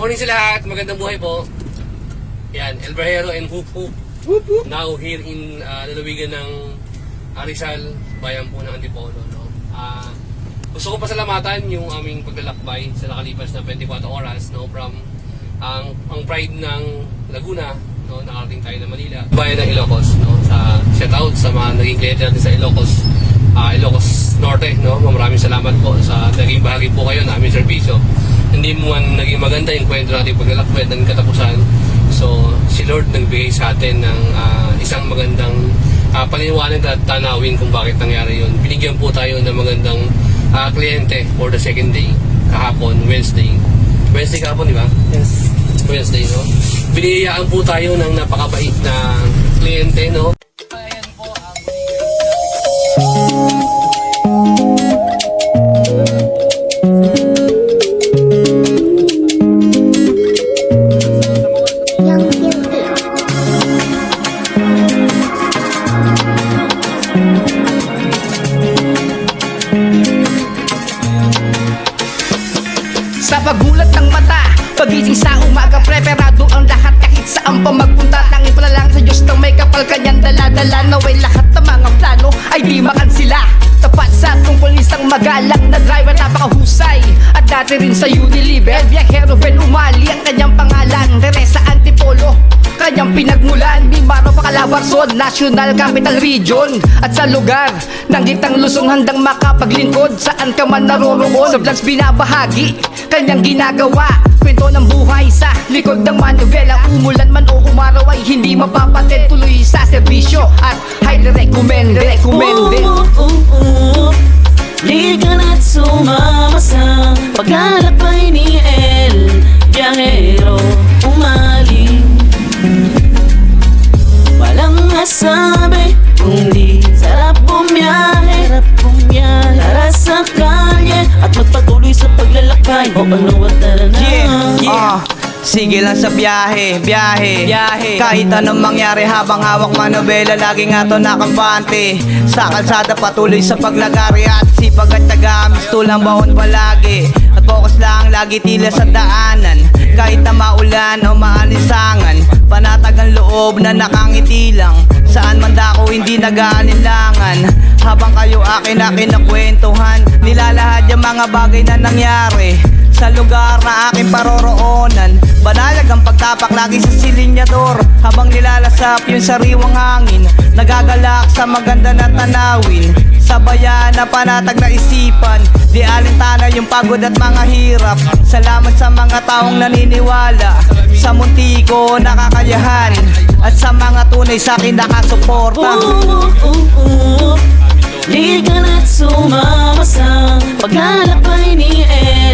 morning sa lahat, magandang buhay po. Yan, El Brajero and Hoop Hoop. Now here in lalawigan ng Rizal, bayan po ng Antipolo. No? Gusto ko pasalamatan yung aming paglalakbay sa nakalipas na 24 oras, no? From ang Pride ng Laguna, no? Nakarating tayo ng Manila, bayan ng Ilocos. No? Shout out sa mga naging kliyente natin sa Ilocos, Ilocos Norte. No? Maraming salamat po sa naging bahagi po kayo na aming serbisyo. Hindi mo man naging maganda yung kwento natin paglalakbay ng katapusan. So, si Lord nagbigay sa atin ng isang magandang paniniwanag at tanawin kung bakit nangyari yun. Binigyan po tayo ng magandang kliyente for the second day, kahapon, Wednesday. Wednesday kahapon, di ba? Yes. Wednesday, no? Biniyayaan po tayo ng napakabait na kliyente, no? Ayan po ang sa pagulat ng mata, pagising sa umaga, preparado ang lahat kahit saan pa magpunta. Tangin pala lang sa Diyos na may kapal kanyang dala-dala. Naway lahat ng mga plano ay di makansila. Tapat sa tungkol isang magalang na driver, napakahusay. At dati rin sa Unilever, El Viajero Ben Umali ang kanyang pangalan. Teresa Antipolo, kanyang pinagmulan. Mimaro Pacalabarzon, National Capital Region. At sa lugar ng Gitang Luzon, handang makapaglingkod saan ka man naroroon. Sa vlogs binabahagi kanyang ginagawa, kwento ng buhay sa likod ng manubela. Umulan man o umaraw ay hindi mapapatid, tuloy sa serbisyo at highly recommend. Di ka na't sumama sa paglalakbay ni El Viajero Umali. Walang masabi kundi sarap bumiyahe. Tara sa kalye at magpatuloy sa paglalakbay. O ano at tara na. Sige lang sa biyahe. Kahit anong mangyari habang hawak manobela, lagi nga to nakampante. Sa kalsada patuloy sa paglagari at sipag at taga, misto lang baon palagi. At focus lang lagi tila sa daanan. Kahit na maulan o maalinsangan, panatag ang loob na nakangiti lang. Saan man dako hindi nag-aalinlangan. Habang kayo akin na kinakwentuhan, nilalahad yung mga bagay na nangyari sa lugar na aking paroroonan. Banalag ang pagtapak lagi sa silinyador, habang nilalasap yung sariwang hangin. Nagagalak sa maganda na tanawin, sa bayan na panatag na isipan. Di alintana yung pagod at mga hirap. Salamat sa mga taong naniniwala sa munti ko nakakayahan, at sa mga tunay sa akin nakasuporta. Di ka na't sumama sa paglalakbay ni El